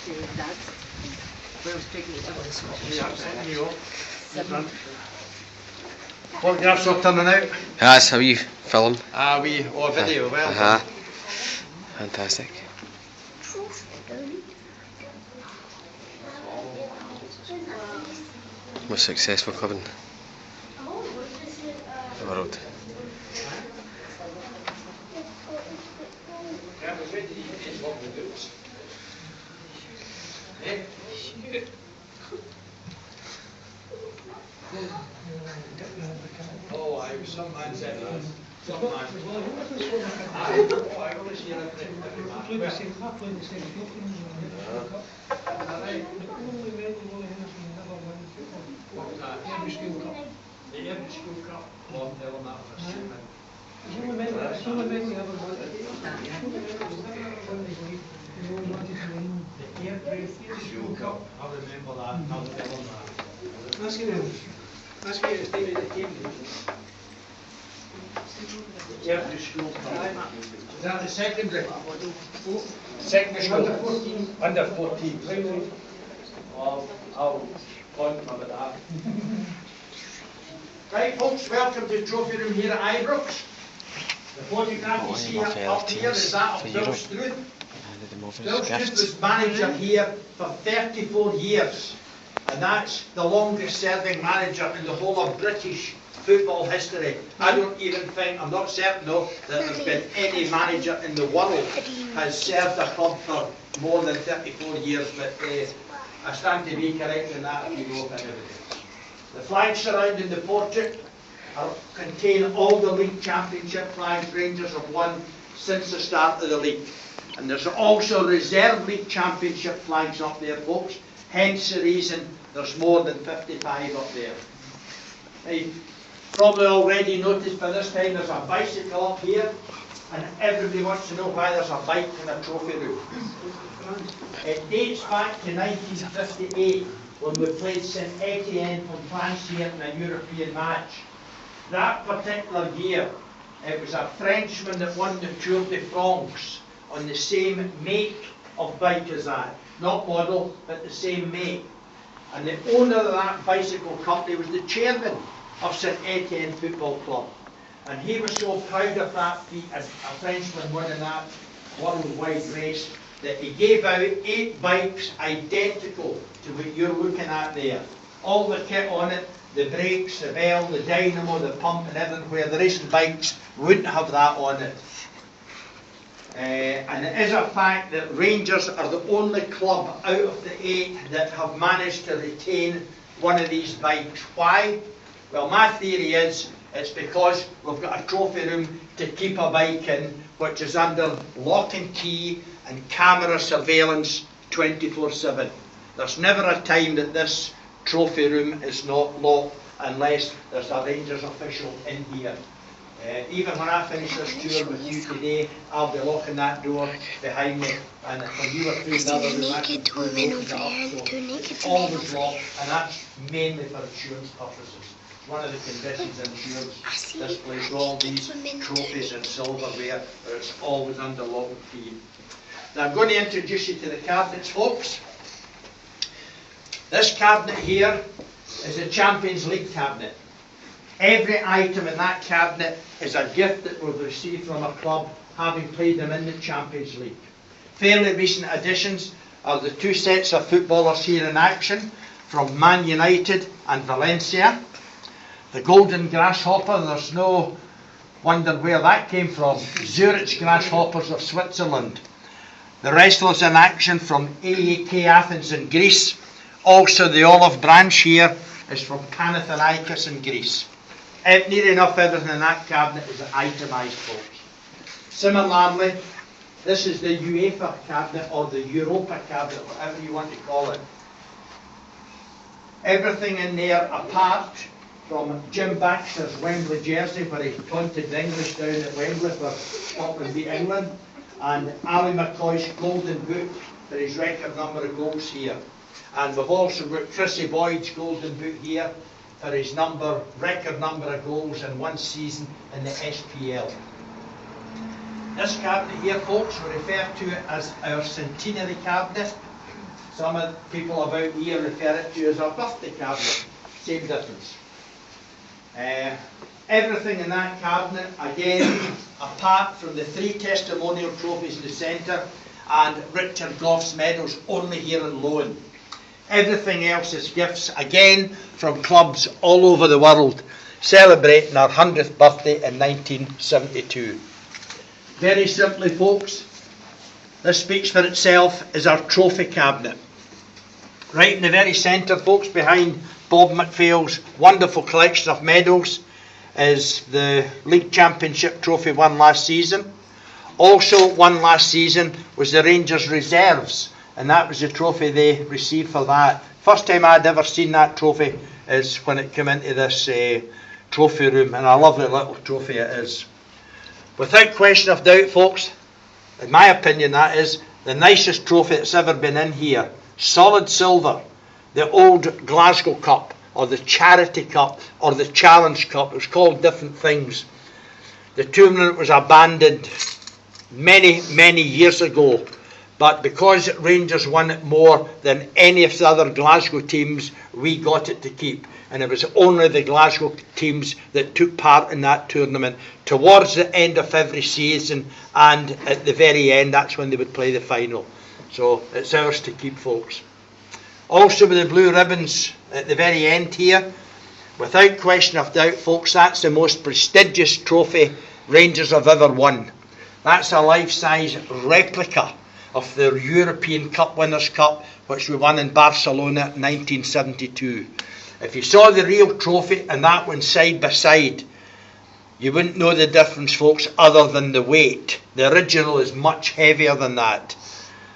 Dad. Where's taking it over this one? Photographs are turning out. That's a wee film. Video, well done. Fantastic. Most successful club in the world. Oh, some man said that. Some man. I always hear the every school cup won never that for student. The every school cup, I remember that, I never that. Let's get it, Stevie, the team. Every school cup. Is that the secondary? Secondary school? Under 14. Under 14. Well, I'll point about that. Right, folks, welcome to Trophy Room here at Ibrox. The photograph you see up here is that of Bill Struth. Bill Struth was manager here for 34 years, and that's the longest serving manager in the whole of British football history. I don't even think, I'm not certain though, that there's been any manager in the world has served a club for more than 34 years, but I stand to be corrected in that if you know of anybody. The flags surrounding the portrait contain all the league championship flags Rangers have won since the start of the league. And there's also reserve league championship flags up there, folks. Hence the reason there's more than 55 up there. Now, you've probably already noticed by this time there's a bicycle up here, and everybody wants to know why there's a bike in a trophy room. It dates back to 1958. When we played St Etienne from France here in a European match. That particular year, it was a Frenchman that won the Tour de France on the same make of bike as that. Not model, but the same make. And the owner of that bicycle company was the chairman of St Etienne Football Club. And he was so proud of that feat, as a Frenchman winning that worldwide race, that he gave out 8 bikes identical to what you're looking at there. All the kit on it, the brakes, the bell, the dynamo, the pump and everything, where the racing bikes wouldn't have that on it. And it is a fact that Rangers are the only club out of the 8 that have managed to retain one of these bikes. Why? Well, my theory is it's because we've got a trophy room to keep a bike in, which is under lock and key and camera surveillance 24/7. There's never a time that this trophy room is not locked unless there's a Rangers official in here. Even when I finish this tour with you today, I'll be locking that door behind me, and when you were through another room, that's always locked, and that's mainly for insurance purposes. One of the conditions insurance this place, all these trophies and silverware, it's always under lock and key. Now I'm going to introduce you to the cabinets, folks. This cabinet here is a Champions League cabinet. Every item in that cabinet is a gift that we've received from a club having played them in the Champions League. Fairly recent additions are the 2 sets of footballers here in action from Man United and Valencia. The Golden Grasshopper, there's no wonder where that came from. Zurich Grasshoppers of Switzerland. The wrestlers in action from AEK Athens in Greece. Also the olive branch here is from Panathinaikos in Greece. Near enough everything in that cabinet is itemised, folks. Similarly, this is the UEFA cabinet or the Europa cabinet, whatever you want to call it. Everything in there apart from Jim Baxter's Wembley jersey where he taunted the English down at Wembley for Scotland beat England, and Ali McCoy's golden boot for his record number of goals here. And we've also got Chrissy Boyd's golden boot here for his record number of goals in one season in the SPL. This cabinet here, folks, we refer to it as our centenary cabinet. Some of the people about here refer it to as a birthday cabinet. Same difference. Everything in that cabinet, again, apart from the 3 testimonial trophies in the centre and Richard Goff's medals only here in Loan. Everything else is gifts, again, from clubs all over the world, celebrating our 100th birthday in 1972. Very simply, folks, this speaks for itself, is our trophy cabinet. Right in the very centre, folks, behind Bob McPhail's wonderful collection of medals, is the League Championship trophy won last season. Also won last season was the Rangers Reserves, and that was the trophy they received for that. First time I'd ever seen that trophy is when it came into this trophy room, and a lovely little trophy it is. Without question of doubt, folks, in my opinion, that is the nicest trophy that's ever been in here. Solid silver, the old Glasgow Cup, or the Charity Cup, or the Challenge Cup. It was called different things. The tournament was abandoned many, many years ago, but because Rangers won it more than any of the other Glasgow teams, we got it to keep. And it was only the Glasgow teams that took part in that tournament towards the end of every season, and at the very end, that's when they would play the final. So it's ours to keep, folks. Also with the blue ribbons at the very end here, without question of doubt, folks, that's the most prestigious trophy Rangers have ever won. That's a life-size replica of the European Cup Winners' Cup, which we won in Barcelona in 1972. If you saw the real trophy and that one side by side, you wouldn't know the difference, folks, other than the weight. The original is much heavier than that.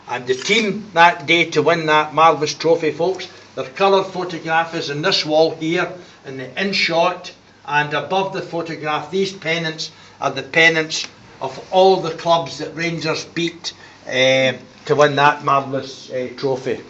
And the team that day to win that marvellous trophy, folks, their coloured photograph is in this wall here, in the in-shot, and above the photograph, these pennants are the pennants of all the clubs that Rangers beat to win that marvellous trophy.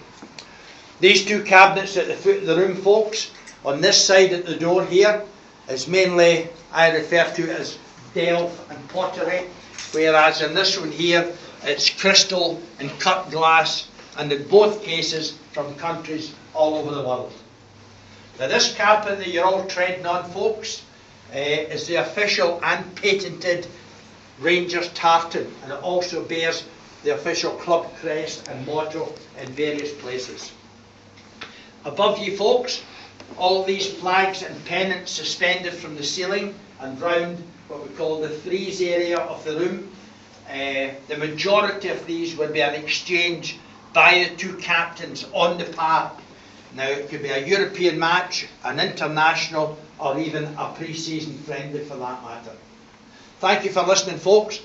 These 2 cabinets at the foot of the room, folks, on this side at the door here, is mainly, I refer to it as delf and pottery, whereas in this one here, it's crystal and cut glass, and in both cases from countries all over the world. Now this cabinet that you're all treading on, folks, is the official and patented Rangers tartan, and it also bears the official club crest and motto in various places. Above you, folks, all these flags and pennants suspended from the ceiling and round what we call the frieze area of the room. The majority of these will be an exchange by the 2 captains on the park. Now it could be a European match, an international, or even a pre-season friendly for that matter. Thank you for listening, folks.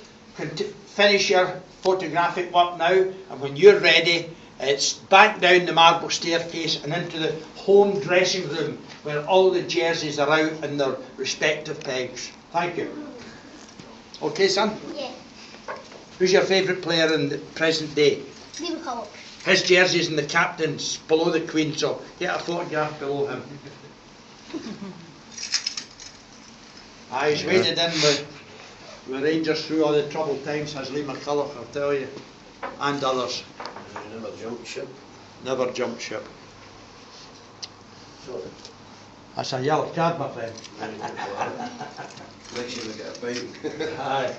Finish your photographic work now, and when you're ready, it's back down the marble staircase and into the home dressing room where all the jerseys are out in their respective pegs. Thank you. Okay, son? Yeah. Who's your favourite player in the present day? Liam Culloch. His jersey's in the captain's below the Queen, so get a photograph below him. He's waded in with Rangers through all the troubled times, has Liam McCulloch, I'll tell you, and others. Never jumped ship. Never jumped ship. That's a yellow card, my friend. Makes you look at a beating. Aye.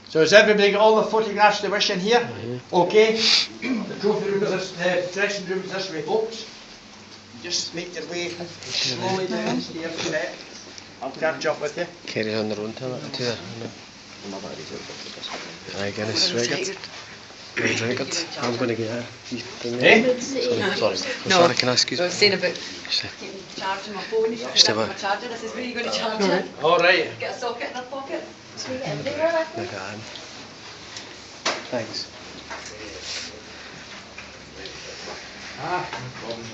So has everybody got all the photographs they wish in here? Okay. The trophy room is this, the dressing room is this way, folks. Just make your way slowly down the stairs to that. I'll catch up with you. Carry on the road to there. Aye, Guinness, right. Can I drink it? I'm going to get a thing there. Sorry. Sorry, can I excuse me? I was saying about Actually, charging my phone. Just That's about- my charger. This is where you're going to charge it. Alright. Get a socket in her pocket. look at that. Thanks. Ah, no problem.